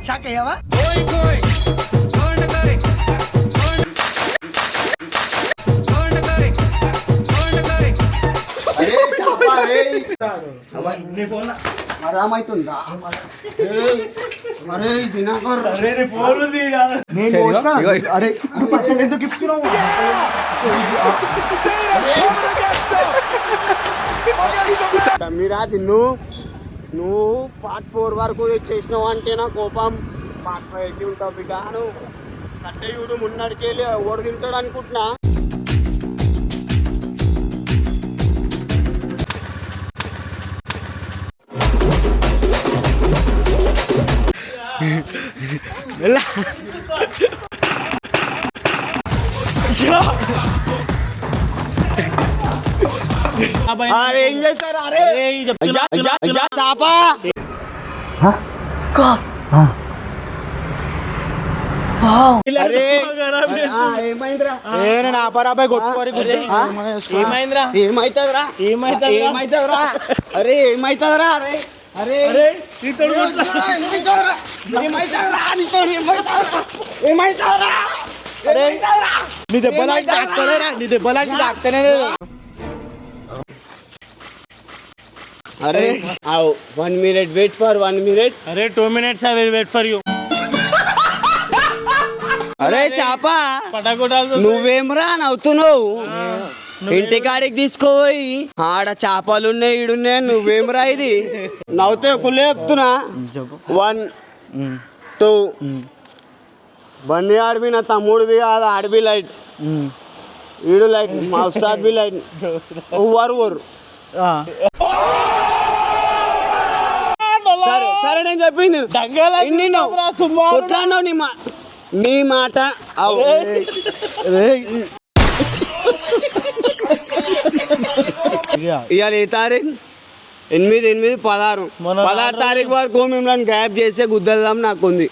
Shock అయ్యావా? నీ phone ఆరామైతుందా? అరే దినాకర్ అరే ఎందుకు ఇస్తున్నావు? మీరాది నువ్వు పార్ట్ 4 వరకు చేసినావు అంటే నా కోపం పార్ట్ 5కి ఉంటావు బిడ్డ. నువ్వు కట్టయుడు మున్నడికెళ్ళి ఓడి తింటాడు అనుకుంటున్నా. ఏం చేస్తారు? అరే చాపా ఏమైతుందిరా? అరే ఏమైతుందిరా? అరే అరే నీ దెబ్బలాంటి తాకుతలేరా? నీ దెబ్బలాంటి తాకుతనే. అరే 1 minute wait for 1 minute. అరే 2 minutes I will wait for you. అరే చాపా నువ్వేమరా నవ్వుతున్నావు? ఇంటికాడికి తీసుకోపోయి ఆడ చేపలున్నాయి ఈడున్నాయి, నువ్వేమరా ఇది నవ్వుతే కుళ్ళే చెప్తున్నా. 1 2 బండి ఆడిపి నా తమ్ముడివి కాదు, ఆడిపి లైట్ ఈడు లైట్ మా ఉస్తాద్ బి లైట్ ఊరు. సరే సరే నేను చెప్పింది కొట్లాడినావు నీ మాట. ఇవాళ ఏ తారీఖు? 8/8/16 తారీఖు వరకు మిమ్మల్ని గ్యాప్ చేసే గుద్దెల్దాం నాకుంది.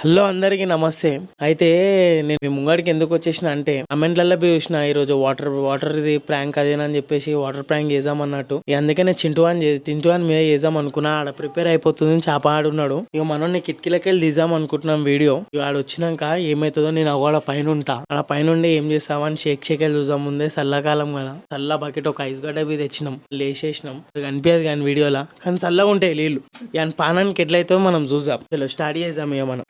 హలో అందరికీ నమస్తే. అయితే నేను ముంగడికి ఎందుకు వచ్చేసిన అంటే కమెంట్లలో చూసిన ఈరోజు వాటర్ ఇది ప్రాంక్ అదేనని చెప్పేసి వాటర్ ప్రాంక్ చేద్దామన్నట్టు. అందుకనే చింటూ అని మీద చేద్దాం అనుకున్నా. ఆడ ప్రిపేర్ అయిపోతుంది, చేప ఆడున్నాడు. ఇక మనం కిటికీలకి వెళ్ళి తీద్దాం అనుకుంటున్నాం వీడియో. ఇక ఆడ వచ్చినాక ఏమవుతుందో నేను ఆడ పైన ఉంటా. ఆడ పైన ఉండి ఏం చేస్తామని షేక్ చూద్దాం. ముందే చల్లకాలం కదా, చల్ల బకెట్ ఒక ఐస్ గడ్డ బి తెచ్చినాం, లేచేసినాం. కనిపించదు కానీ వీడియోలా, కానీ చల్లగా ఉంటాయి నీళ్ళు. ఇక పానానికి ఎట్లయితే మనం చూద్దాం. చలో స్టార్ట్ చేద్దాం. ఇక మనం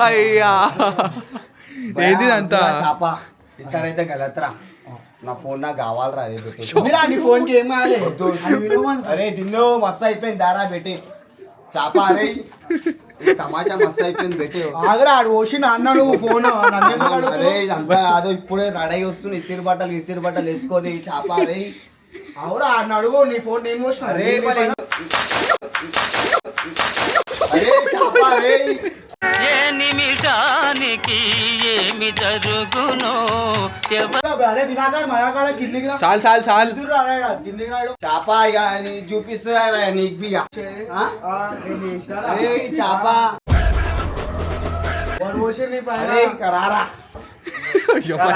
అయ్యా ఏంటి అంతా చాప ఇస్తారైతే గలత్రా. నా ఫోన్ నాకు కావాలరా. నీ ఫోన్ కి ఏం కావాలి? అరే తిన్నో మస్తు అయిపోయింది, దారా పెట్టి చాప. అరే తమాషా మస్తు అయిపోయింది, పెట్టి ఆగరా. ఆడు ఓసిన అన్నాడు ఫోన్. అరే ఇదంతా అదో ఇప్పుడే రెడీ వస్తుంది, ఇసిరి బట్టలు వేసుకొని చాప. అరే అవురా ఆడిని అడుగు, నీ ఫోన్ నేను పోసిన. అరే చాప. అరే అరే దినాకర్ మయాకాడ కిందికి రా. చాలు చాలు చాలు ఎదురు రా, రా, కిందికి రాడు. చేప ఇక నీకు చూపిస్తున్నా నీకు బి ఇక. నేను చేస్తారా? అరే చేప వాడు పోసి నీ పైన. అరే ఇక రారా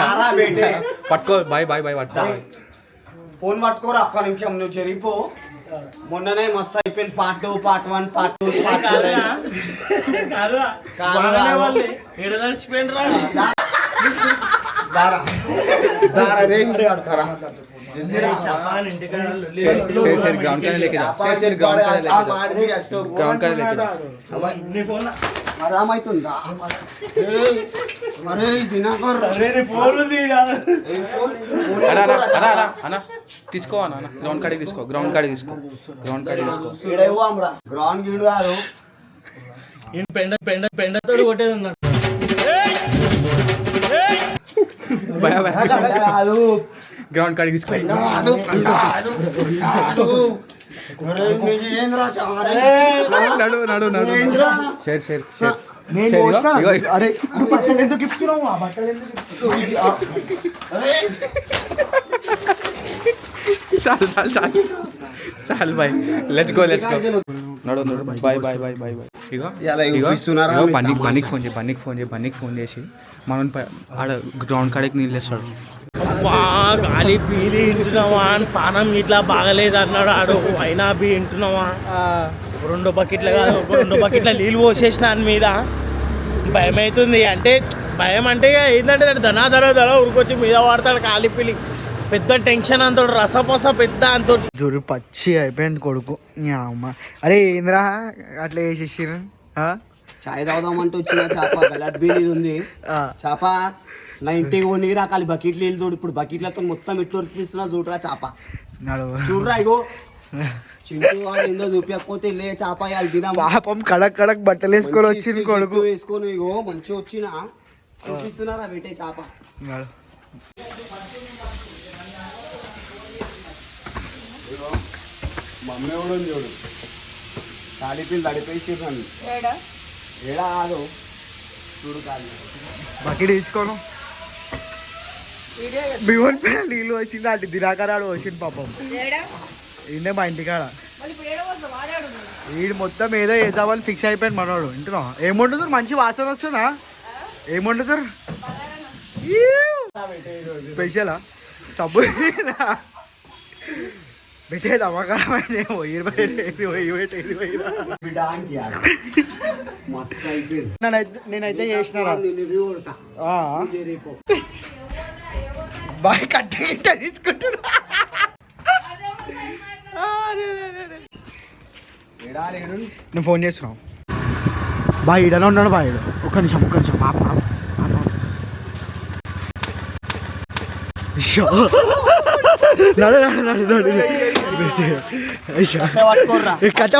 రారా బేటే. పట్టుకో బాయ్ బాయ్ బాయ్ పట్టుకో ఫోన్ పట్టుకోరా ఒక్క నిమిషం నువ్వు జరిపో. మొన్ననే మస్తు అయిపోయింది పార్ట్ 2 పార్ట్ 1 పార్ట్ 2 పార్ట్ 3. కాదురా, బాగానే వాళ్ళే. ఏడ నడిచిపోయిండ్రా? దారా దారా రే కరా చెప్పాలి ఇంటికాడ లొల్లి. గ్రౌండ్ కానీ లేకే గ్రౌండ్ కానీ లేకే నీ ఫోన్ ఆరామైతుందా? అరే దినాకర్ అన్న తీసుకో అన్న గ్రౌండ్ కాడికి తీసుకో గ్రౌండ్ కాడికి తీసుకో గ్రౌండ్ కాడికి తీసుకో గ్రౌండ్ గీడు కాదు పెండతోడు కొట్టేది ఉన్నాడు. కాదు గ్రౌండ్ కాడికి తీసుకో నడు నడు నడు షేర్ షేర్ షేర్ నేను పోస్తా. అరే నువ్వు బట్టలు ఎందుకు ఇస్తున్నావు? ఆ బట్టలు ఎందుకు ఇస్తున్నావు? చాలు చాలు చాలు చాలు బాయ్ లెట్స్ గో నడు నడు boy boy boy boy boy ఇగో బన్నీకి ఫోన్ చేసి మనం ఆడ గ్రౌండ్ కాడికి నీళ్ళు వేస్తాడు. అబ్బా గాలి పీలి వింటున్నావా అని పానం ఇట్లా బాగలేదు అన్నాడు ఆడు. అయినా బి వింటున్నావా? 2 బకెట్లు కాదు, 2 బకెట్ల నీళ్ళు పోసేసిన దాని మీద. భయం అవుతుంది. అంటే భయం అంటే ఏంటంటే ధన ఉరికొచ్చి మీద వాడతాడు గాలి పీలి. పెద్ద టెన్షన్ అంతోడు, రసపస పెద్ద అంతోటి. చూడు పచ్చి అయిపోయింది కొడుకు. అమ్మ అరే ఏంద్రా అట్లా వేసేసారు? చాయ్ తాగుదామంటే వచ్చిన చేప గలాట్ బీల్ ఇది ఉంది చేప 90 కొన్ని రకాల బకెట్లు నీళ్ళు చూడు. ఇప్పుడు బకెట్లతో మొత్తం ఇట్లు ఉరిపిస్తున్నా చూడరా చేప చూడరా. ఇగో చింటూ వాడు ఏందో చూపించకపోతే లే చేప ఇవాళ తినా. పాపం కడక్ కడక్ బట్టలు వేసుకొని వచ్చింది కొడుకు. వేసుకొని ఇగో మంచిగా వచ్చిన చూపిస్తున్నారా పెట్టే చేప. మమ్మీ కూడా చూడు తాడిపిల్లి తడిపేసిర్రు ఏడా కాదు చూడు కాదు బకెట్ తీసుకోను. బివన్ పైన నీళ్ళు వచ్చింది. అటు దినాకరాడు వచ్చింది పాపం. ఈయనే మా ఇంటికాడ. వీడు మొత్తం ఏదో వేద్దామని ఫిక్స్ అయిపోయింది మనోడు. వింటున్నా ఏం వండుతారు? మంచి వాసన వస్తుందా? ఏం వండుతారు? స్పెషలా సబ్బు పెట్టేది అమ్మకారమైన నేనైతే చేసిన బాయ్ కట్ట తీసుకుంటున్నా. నువ్వు ఫోన్ చేస్తున్నావు బాయ్. ఈడనే ఉన్నాడు బాయ్. ఒక్క నిమిషం నడు కట్ట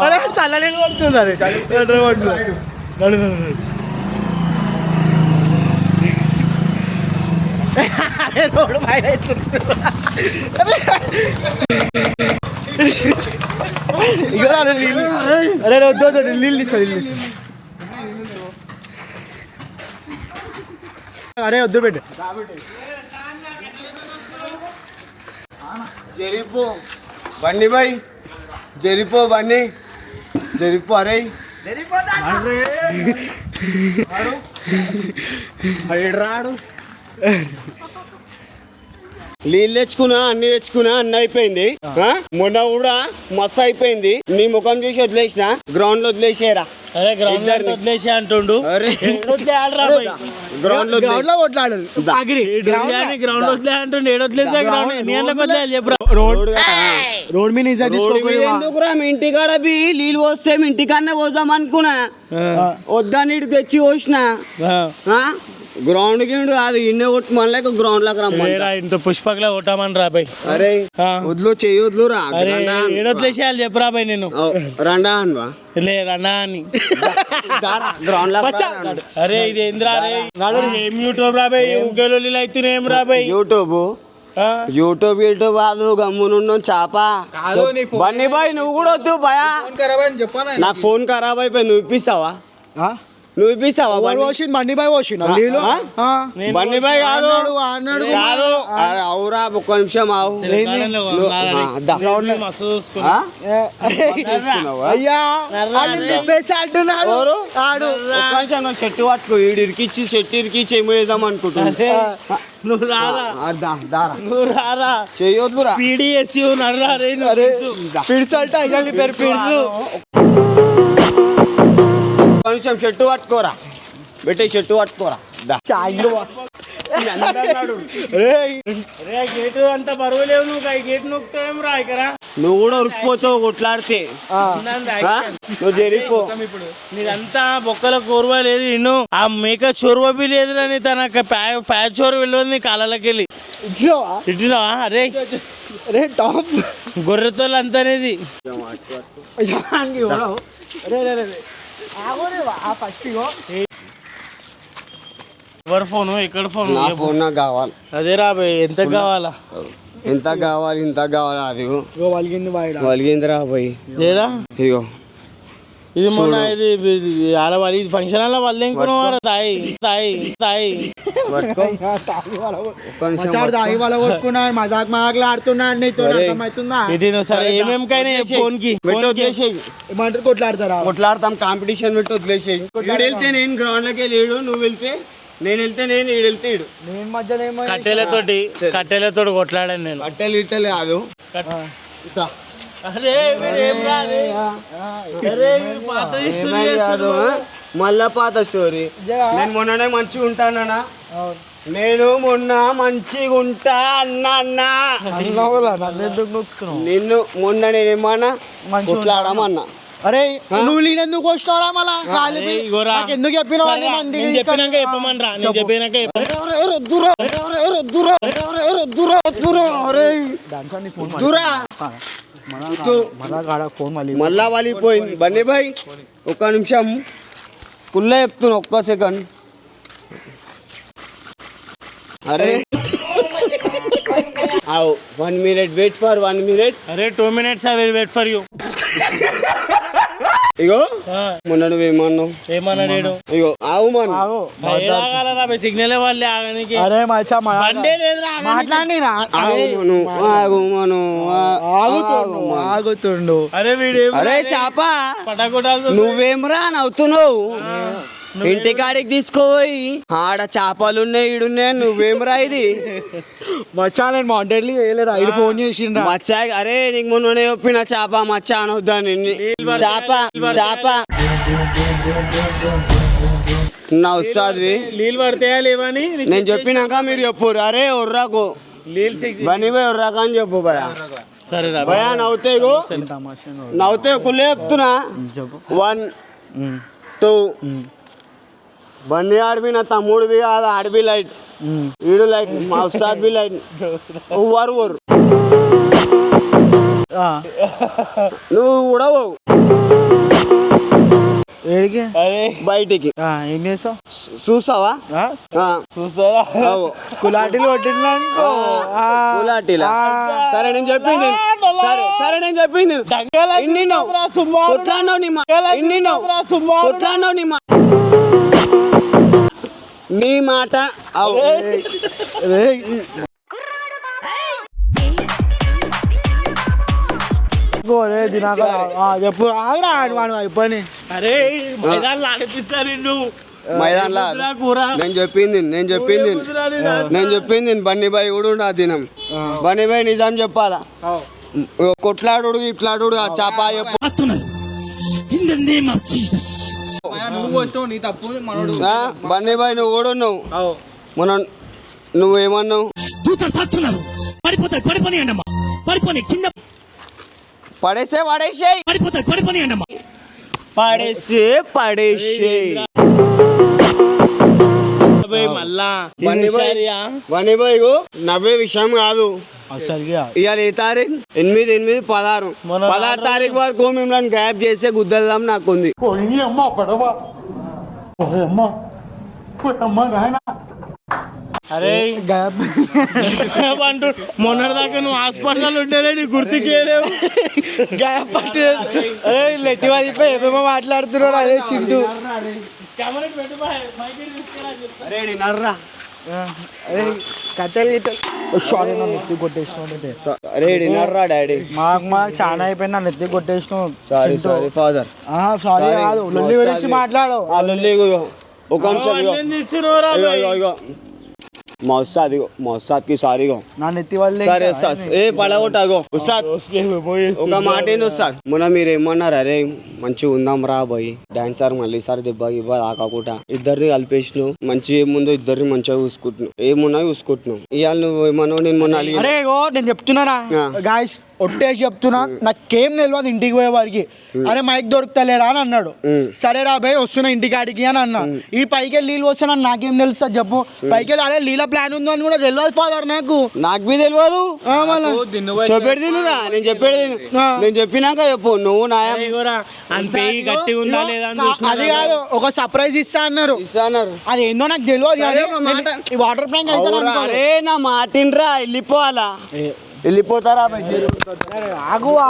అరే చల్లలే కొడుతున్నారు. రోడ్డు బయట అరే వద్దు నీళ్ళు తీసుకో. అరే వద్దు పెట్టు. జరిపో బండి బాయ్ జరిపో బండి జరిపో. అరే రాడు నీళ్ళు తెచ్చుకున్నా అన్ని తెచ్చుకున్నా అన్ని అయిపోయింది. మొన్న కూడా మస్తు అయిపోయింది. నీ ముఖం చూసి వదిలేసిన గ్రౌండ్ లో వదిలేసేరా. అరే గ్రౌండ్ లో వదిలేసి అంటుండు. గ్రౌండ్ లో కొట్లాడు గ్రౌండ్ వదిలే అంటుండు. ఏడొదిలేసా గ్రౌండ్ నీళ్ళకి వదిలేదు చెప్పురా. రోడ్ మీద ఎందుకురా మీ ఇంటికాడ బి నీళ్ళు పోస్తే మీ ఇంటికన్నా పోదాం అనుకున్నా. వద్దని తెచ్చి పోసిన గ్రౌండ్ గిండు కాదు ఇన్నే కొట్టి మళ్ళీ గ్రౌండ్ లాగా రమ్మంట లేరా ఇంత పుష్పకలా కొట్టామని రాబాయ్. అరే వదిలో చెయ్యి వదిలు రా అరే ఏడొద్దులేసేయాలి చెప్పు రాబాయ్ నేను రండా అన్వా లే రన్నా అని గ్రౌండ్ లాగా అరే ఇది ఏంద్రా రే ఏం యూట్యూబ్ రాబాయ్ ఉగ్గలు అయితే ఏం రాబాయ్ యూట్యూబ్ కాదు గమ్మునున్నాం చాప బన్నీ బాయ్ నువ్వు కూడా వద్దు భయా నాకు ఫోన్ ఖరాబ్ అయిపోయింది నువ్వు ఇప్పిస్తావా బండి బాయ్ పోసిండు నీళ్ళు బండి బాయ్ కాదు కాదు అరే అవురా ఒక్క నిమిషం ఆవు అయ్యా ఎవరు? ఒక్క నిమిషం నువ్వు చెట్టు పట్టుకో ఈడు ఇరికిచ్చి చెట్టు ఇరికిచ్చి ఏమో వేద్దాం అనుకుంటున్నా నువ్వు రారా చెయ్యొద్దురా పీడిఎస్సి నడరా రే పిడ్స్ అంటే అయ్యా నీ పేరు పిడ్స్ కొంచెం చెట్టు పట్టుకోరా పెట్టే చెట్టు పట్టుకోరా గేటు అంత బరువు లేవు నువ్వు గేట్ నొక్కుతావేం రా ఇక్కడ నువ్వు కూడా ఉరికిపోతావు కొట్లాడితే నువ్వు జరిగిపో ఇప్పుడు నీదంతా బొక్కల కోరువ లేదు ఇన్ను ఆ మేక చొరువ బి లేదు అని తన ప్యాచ్ చోరు వెళ్ళదు నీ కాళ్ళకి వెళ్ళి ఇట్టినావా అరే అరే టాప్ గొర్రెతోళ్ళు అంతనేది ఎవరి ఫోను ఎక్కడ ఫోన్ నా ఫోన్ నాకు కావాలి అదే రాబోయ్ ఎంత కావాలా ఎంత కావాలి ఇంత కావాలి అది వలిగింది బాయ్ వలిగింది రాబోయ్ లేరా ఇగో ఇది మొన్న ఇది ఆడవాళ్ళు ఇది ఫంక్షన్ హాల్లో వాళ్ళు ఇంకున్నవారు తాయి తాగి వాళ్ళ కొట్టుకున్నా మజాక్ ఆడుతున్నా అర్థమవుతుందా సరే ఏమేమికైనా ఫోన్ కి ఏమంటారు కొట్లాడతారా కొట్లాడతాం కాంపిటీషన్ పెట్టి వదిలేసేయి ఈడు వెళ్తే నేను గ్రౌండ్ లోకి లేడు నువ్వు వెళ్తే నేను వెళ్తే నేను ఈడు వెళ్తే ఈడు నేను మధ్యలో కట్టెలతోటి కొట్లాడాను నేను కట్టెలు ఇట్టలే కాదు కాదు మళ్ళా పాత స్టోరీ నేను మొన్ననే మంచిగా ఉంటానా నేను మొన్న మంచిగా ఉంటా అన్నా నిన్ను మొన్న నేనేమన్నా కొట్లాడమన్నా అరే నువ్వు ఎందుకు వస్తావా మళ్ళా ఎందుకు చెప్పినావు చెప్పినాక చెప్పమనరా నేను చెప్పినాక మళ్ళా వాలిపోయింది బన్నీ బాయ్ ఒక్క నిమిషం కుల్ల చెప్తున్నా ఒక్క సెకండ్ అరే 1 minute వెయిట్ ఫర్ 1 minute అరే 2 minutes I will wait for you ఇగో మొన్న నువ్వేమన్నావు ఏమన్నాడు ఇగో ఆవు మన సిగ్నల్ వాళ్ళే ఆగనికి అరే మచ్చా బండే లేదురా ఆగుతుండు అరే వీడు అరే చాప పటాకుటాలు నువ్వేమరా నవ్వుతున్నావు ఇంటికాడికి తీసుకోపోయి ఆడ చేపలున్నాయి ఈడున్నాయి నువ్వేమరా ఇది మచ్చా నేను మాంటెడ్లీ వేయలేరా ఇది ఫోన్ చేసిండ్రా మచ్చా అరే నీకు మొన్న చెప్పిన చేప మచ్చా అనొద్దాని చేప నా ఉస్తాద్వి నీళ్ళు పడతాయా లేవని నేను చెప్పినాక మీరు చెప్పురు అరే ఉర్రాకు బనీ పోయి ఉర్రాక అని చెప్పు భయ సరే భయ నవ్వుతే కుళ్ళే చెప్తున్నా 1 2 బండి ఆడిపి నా తమ్ముడివి కాదు ఆడిపి లైట్ ఈడు లైట్ మా ఉస్తాద్ బి లైట్ ఊరు నువ్వు కూడా ఏడికి బయటికి ఏం చేస్తావు చూసావా కులాటీలు కొట్టిందనుకో కులాటీలా సరే నేను చెప్పింది సరే నేను చెప్పింది కొట్లాడినావు నీ మాట చెప్పు అయిపోయి అరే మైదాన్లో ఆడిపిస్తారు నువ్వు మైదాన్లా నేను చెప్పింది బన్నీ బాయ్ కూడా దినం బన్నీ బాయ్ నిజాం చెప్పాలా కొట్లాడు ఇట్లాడు ఆ చాప చెప్పు బన్నీ బాయ్ నువ్వు కూడా ఉన్నావు మనం నువ్వేమన్నావు మళ్ళా మళ్ళా ఇగో నవ్వే విషయం కాదు సరిగా ఇవాళ ఏ తారీఖు 8/8/16 16 తారీఖు వరకు మిమ్మల్ని గ్యాప్ చేసే గుద్దెల్దాం నాకుంది. అరే అంటూ మొన్నటిదాకా నువ్వు హాస్పిటల్ ఉంటేనే నీ గుర్తుకేలేవు గ్యాప్ పట్టు. అరే లెత్తి వాడిపోయి ఏమేమో మాట్లాడుతున్నాడు. అరే చింటూ కట్టెలు నెత్తి కొట్టేసినావు. డాడీ మాకు చాలా అయిపోయింది. నన్ను ఎత్తి కొట్టేసినావు. Sorry sorry father. సారీ కాదు, లొల్లి గురించి మాట్లాడు. ఆ లొల్లి ఒక నిమిషం ఇగో మౌసాద్కి సారీగో నన్ను ఎత్తి వాళ్ళే సరే ఏ పడగొట్టాగో ఉస్తాద్ ఒక మాట ఏంటి ఉస్తాద్ మొన్న మీరు ఏమన్నారు? అరే మంచిగా ఉందాం రా బాయ్ డాన్సర్ మళ్ళీ సార్ దెబ్బ ఇవ్వ ఆకాకుండా ఇద్దరిని కలిపేసినావు. మంచి ఏముందో ఇద్దరిని మంచిగా చూసుకుంటున్నావు. ఏమున్నా చూసుకుంటున్నావు. ఇవాళ నువ్వు ఏమన్నావు? నేను మొన్న అరే నేను చెప్తున్నారా గాయస్, ఒట్టేసి చెప్తున్నా, నాకేం తెలియదు ఇంటికి పోయే వారికి. అరే మైక్ దొరుకుతలేరా అని అన్నాడు. సరే రా బాయ్ వస్తున్నా ఇంటికి ఆడికి అని అన్నా. ఈ పైకి వెళ్ళి నీళ్ళు వస్తున్నా నాకేం తెలుస్తా చెప్పు. పైకి వెళ్ళి అరే నీళ్ళ ప్లాన్ ఉందో అని కూడా తెలియదు ఫాదర్ నాకు బి తెలియదు. చెప్పేది తినురా, నేను చెప్పేది నేను చెప్పినాక చెప్పు. నువ్వు అది కాదు, ఒక సర్ప్రైజ్ ఇస్తా అన్నారు. అది ఏందో నాకు తెలియదు. వాటర్ ప్లాంక్ అయితే అరే నా మాటిన్రా వెళ్ళిపోవాలా వెళ్ళిపోతారా ఆగువా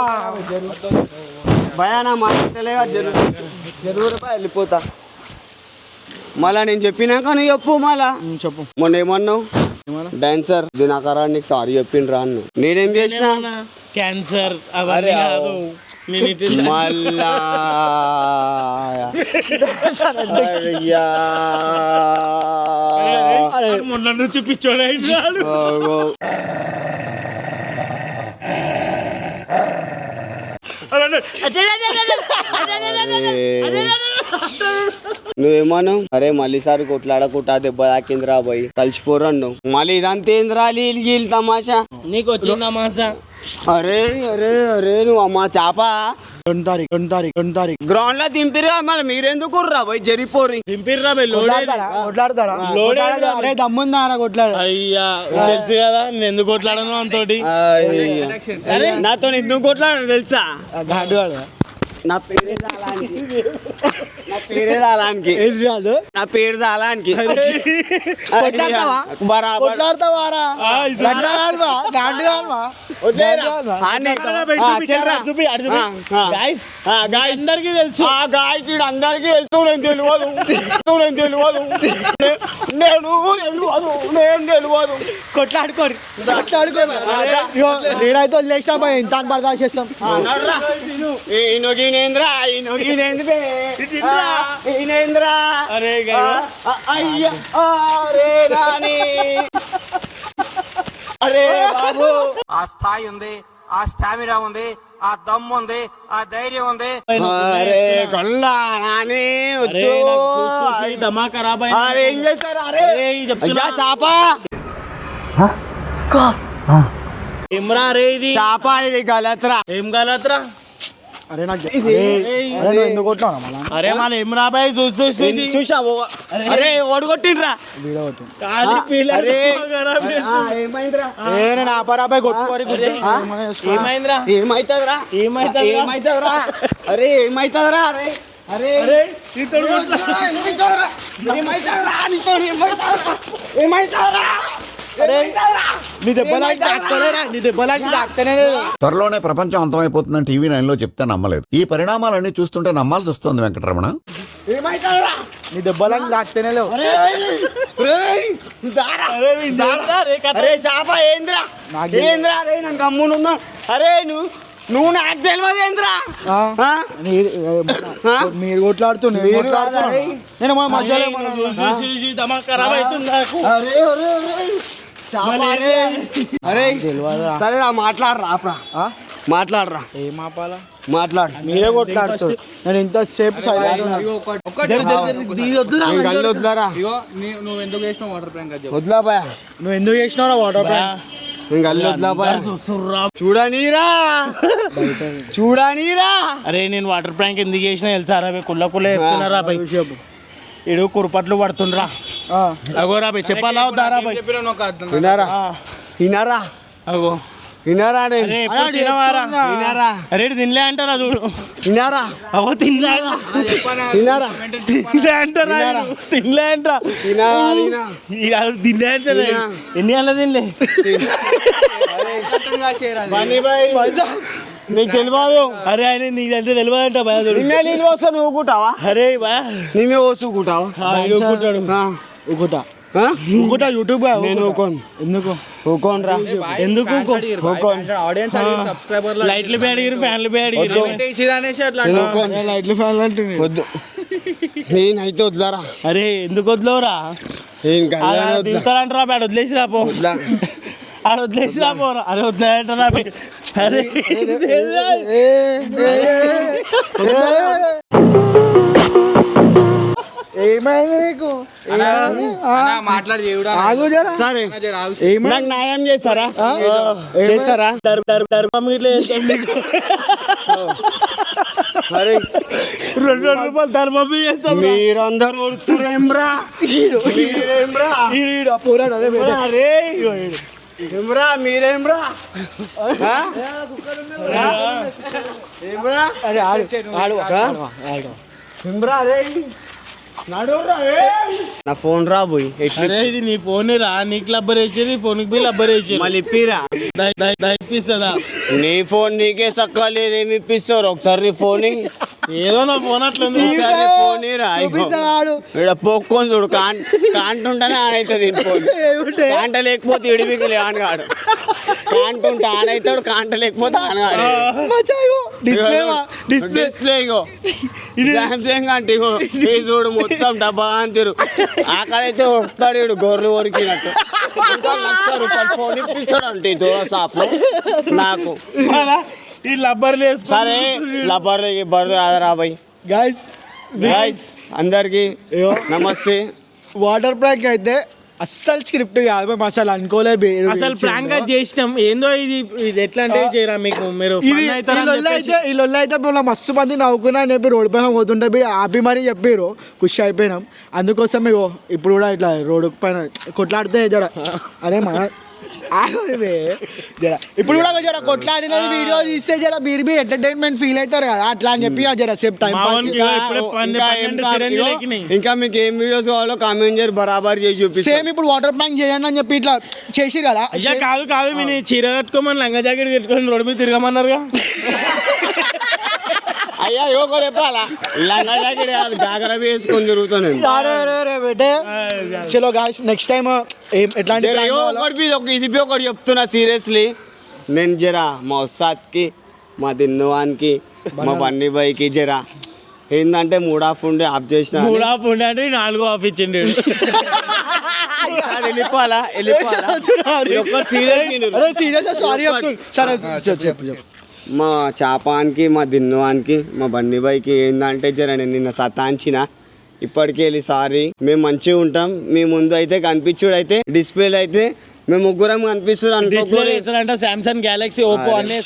భయా నా మాటలేగా జరువురా వెళ్ళిపోతా. మళ్ళా నేను చెప్పినాక నువ్వు చెప్పు. మళ్ళా చెప్పు. మొన్న ఏమన్నావు? డాన్సర్ దినాకరానికి సారీ చెప్పిండ్రా అన్ను. నేనేం చేసిన? క్యాన్సర్ అవన్నీ కాదు. మళ్ళా మొన్న నుంచి పిచ్చోడే నువ్వేమన్నావు? అరే మళ్ళీ సారి కొట్లాడకుండా దెబ్బ తాకిందిరా పోయి కలిసిపోరు అన్నావు. మళ్ళీ ఇదంతా ఏందిరా నీళ్ళు తమాషా? నీకు వచ్చింది తమాషా? అరే అరే అరే నువ్వు అమ్మా చేప 2 తారీఖు గ్రౌండ్ లో దింపిరా. మళ్ళీ మీరెందుకు రా పోయి జరిపోరి దింపిర్రా కొట్లాడతారా? అరే దమ్ముందా కొట్లాడు. అయ్యా తెలుసు కదా నేను ఎందుకు కొట్లాడను అంతోటి. నాతో ఎందుకు కొట్లాడు తెలుసా? గాడువాడు నా పేరు దాలానికి నా పేరు దాలానికి అందరికి తెలుసు. అందరికి తెలుసు. నేను తెలియదు నేను తెలియదు. కొట్లాడుకోరు నేనైతే వదిలేసినా పోయి ఇంత బర్దా చేస్తాం. అరే బాబు ఆ స్థాయి ఉంది, ఆ స్టామినా ఉంది, ఆ దమ్ము ఉంది, ఆ ధైర్యం ఉంది. అరే గొల్లా నాని దమా ఖరాబ్ ఏం చేస్తారు? అరే చాప ఏమ్రా రే ఇది చాప ఇది గలత్రా. ఏం గలత్రా? అరే నాకు ఎందుకు కొట్టినా మళ్ళా? అరే మన ఏమ్రా బాయ్ చూసావు? అరే ఓడగొట్టిండ్రా. ఏమైందిరా? నేను ఆపరాబాయ్ కొట్టుకోరి. ఏమైందిరా? ఏమైతుందిరా? ఏమైతుందిరా? అరే ఏమైతుందిరా? అరే అరే ఏమైతుందిరా? నీ దెబ్బలాంటి తాకుతనే త్వరలోనే ప్రపంచం అంతమైపోతుందని టీవీ 9 లో చెప్తే నమ్మలేదు. ఈ పరిణామాలన్నీ చూస్తుంటే నమ్మాల్సి వస్తుంది వెంకటరమణ. నీ దెబ్బలాంటి తాకుతనే లేవు. చాప ఏంద్రా ఏంద్రా? అరే నాకు గమ్మునున్నా. అరే నువ్వు నాకు తెలియదు ఏంద్రా? మీరు కొట్లాడుతున్నా నేను మధ్యలో దమా ఖరాబ్ అవుతుంది నాకు. అరే సరే రా మాట్లాడరా మాట్లాడరా. ఏం ఆపాలా? మాట్లాడు. మీరే కొట్లాడుతూ నేను ఇంతసేపు వద్దులారా. నువ్వు ఎందుకు చేసినావు వాటర్ ప్లాంక్? వద్దులా బాయ్. నువ్వు ఎందుకు చేసినావు వాటర్ ప్లాంక్? చూడనీరా. అరే నేను వాటర్ ప్లాంక్ ఎందుకు చేసినా తెలుసా? కుల్ల చెప్తున్నారా ఇడు కురుపట్లు పడుతుండ్రా. అగోరా బై చెప్పాలా వద్దారా బై వినారా వినారా అగో వినారా అరే ఎప్పుడు తినవారా వినారా అరే తినలే అంటారా చూడు వినారా అవో తినలే వినారా తినలే అంటారా తినలే అంటారా తినలే అంటారా ఎన్ని గంటల తినలే నీకు తెలియదు అరే ఆయన నీదంటే తెలియదు అంట భయ నీళ్ళు వస్తా నువ్వు ఊకుంటావా అరే బా నీవే వస్తుకుంటావా ఊకుతా ఊకుతా యూట్యూబ్ నేను ఊకోను ఎందుకు ఊకోనరా ఎందుకు సబ్స్క్రైబర్ లైట్లు పే అడిగారు ఫ్యాన్లు పే అడిగారు లైట్లు ఫ్యాన్లు అంటుంది వద్దు నేనైతే వద్దులారా అరే ఎందుకు వదిలేవురా నేను కళ్యాణ్ వద్దా దిగుతారంటారా ఆడ వదిలేసి రాపో ఆడ వదిలేసి రాపోరా అరే వదిలేంటారా అరే ఏమైంది నీకు మాట్లాడి ఆగు జరా సరే ఏమైంది నాకు న్యాయం చేస్తారా చేస్తారా ధర్మం ఇట్లా చేస్తాం నీకు అరే 2 రూపాయలు ధర్మం చేస్తాం మీరందరూ వస్తురేమ్రా అరే ఏమ్రా మీరేమ్రా ఏమ్రా అరే ఆడు ఏమ్రా అరే నా ఫోన్ రా పోయి అరే ఇది నీ ఫోన్ రా నీకు లబ్బర్ వేసారు నీ ఫోన్ కి లబ్బర్ వేసారు మళ్ళీ ఇప్పిరా ఇప్పిస్తుందా నీ ఫోన్ నీకే సక్కలేదు ఏమి ఇప్పిస్తారు ఒకసారి నీ ఫోన్ ఏదో నా ఫోన్ అట్లా ఫోన్ రా ఇక్కడ పోక్కొని చూడు కాంటుంటేనే ఆనవుతుంది ఫోన్ కాంట లేకపోతే ఇడిపికి ఆనగాడు కాంటుంటే ఆనవుతాడు కాంట లేకపోతే ఆనగాడు డిస్ప్లే ఇగో సామ్సంగ్ అంటే ఇగో చూడు మొత్తం డబ్బా అంతిరు ఆకలైతే వస్తాడు ఇడు గొర్రెలు వరికినట్టు ఇంకా ₹1,00,000 ఫోన్ ఇప్పిస్తాడు అంటే షాప్ లో నాకు ఈ లబ్బర్ లేదు సరే లబ్బర్లు గిబ్బర్లు రాబాయ్ గైస్ అందరికి నమస్తే వాటర్ ప్రాంక్ అయితే అస్సలు స్క్రిప్ట్ కాదు మేము అసలు అనుకోలేదు అసలు ప్రాంక్ చేసినాం ఏందో ఇది ఎట్లా అంటే చేయరా మీకు మీరు ఇది ఈ లొల్లి అయితే మేము మస్తు మంది నవ్వుకున్నా అని చెప్పి రోడ్డు పైన పోతుంటే ఆపి మరీ చెప్పారు ఖుషి అయిపోయినాం అందుకోసం మీకు ఇప్పుడు కూడా ఇట్లా రోడ్డు పైన కొట్లాడితే జర అరే మా జర ఇప్పుడు కూడా జర కొట్లాడినది వీడియో తీస్తే జర మీరు బి ఎంటర్టైన్మెంట్ ఫీల్ అవుతారు కదా అట్లా అని చెప్పి జర సేపు టైం ఇంకా మీకు ఏం వీడియోస్ కావాలో కామెంట్ చేసి బరాబర్ చేసి చూపిస్తాం సేమ్ ఇప్పుడు వాటర్ ప్లాంక్ చేయండి అని చెప్పి ఇట్లా చేసిరు కదా అయ్యా కాదు మీ చీర కట్టుకోమని లంగా జాకెట్ కట్టుకొని రోడ్డు మీద తిరగమన్నారుగా అయ్యా కూడా చెప్పాలా లంగా జాకెట్ కాదు గాగర వేసుకొని తిరుగుతాను చలో గాయ్స్ నెక్స్ట్ టైం ఎట్లాంటి ఇది ఒకటి చెప్తున్నా సీరియస్లీ నేను జరా మా ఉస్తాద్కి మా దిన్నువానికి మా బన్నీ బాయ్కి జరా ఏంటంటే మూడాఫ్ ఉండి ఆఫ్ చేసిన అంటే 4 ఆఫ్ ఇచ్చిండు వెళ్ళిపోవాలా సీరియస్ సారీ సరే చెప్పు మా చాపానికి మా దిన్నువానికి మా బన్నీ బాయ్కి ఏంటంటే జర నేను నిన్న సతాంచిన ఇప్పటికి వెళ్ళి సారీ మేము మంచిగా ఉంటాం మీ ముందు అయితే కనిపించుడు అయితే డిస్ప్లేలు అయితే మేము ముగ్గురం కనిపిస్తున్నాం సామ్సంగ్ గ్యాలక్సీ ఓపో అన్ని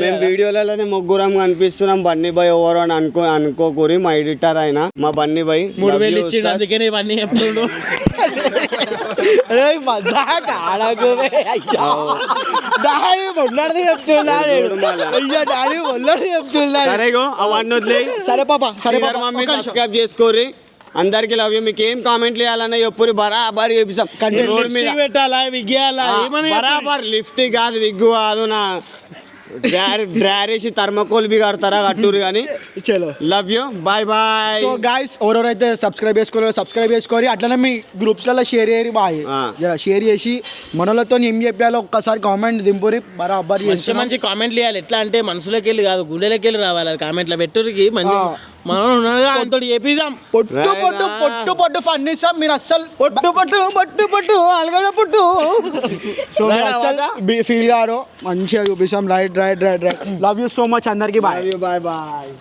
మేము వీడియోలలోనే ముగ్గురం కనిపిస్తున్నాం బన్నీ బాయ్ ఎవరు అని అనుకోకూరి మా ఎడిటర్ అయినా మా బన్నీ బాయ్ 3000 ఇచ్చిండు అందుకని ఇవన్నీ చెప్తుండు అవన్నీ వదిలే సరే పాప మమ్మీ సబ్స్క్రైబ్ చేసుకోరి అందరికి లవ్ యూ మీకు ఏం కామెంట్లు వేయాలన్నా ఎప్పుడు బరాబర్ చూపిస్తాం పెట్టాలా విగ్గియాలా బరాబర్ లిఫ్ట్ కాదు విగ్గు కాదు నా డ్రారేసి థర్మకోల్ బి కడతారా కట్టూరు కానీ చలో love you bye bye so guys ఎవరెవరైతే సబ్స్క్రైబ్ చేసుకోరి అట్లనే మీ గ్రూప్స్లలో షేర్ చేయరు బాయ్ షేర్ చేసి మనలతో ఏం చెప్పాలో ఒక్కసారి కామెంట్ దింపురి బరాబర్ మంచి కామెంట్లు వేయాలి ఎట్లా అంటే మనసులోకి వెళ్ళి కాదు గుండెలోకి వెళ్ళి రావాలి అది కామెంట్లో పెట్టురికి మంచి మనం అంతో చేపిద్దాం పొట్టు ఫన్ ఇస్తాం మీరు అస్సలు పొట్టు అలగడ పొట్టు సో ఫీల్ గారు మంచిగా చూపిస్తాం right love you so much అందరికి బాయ్ బాయ్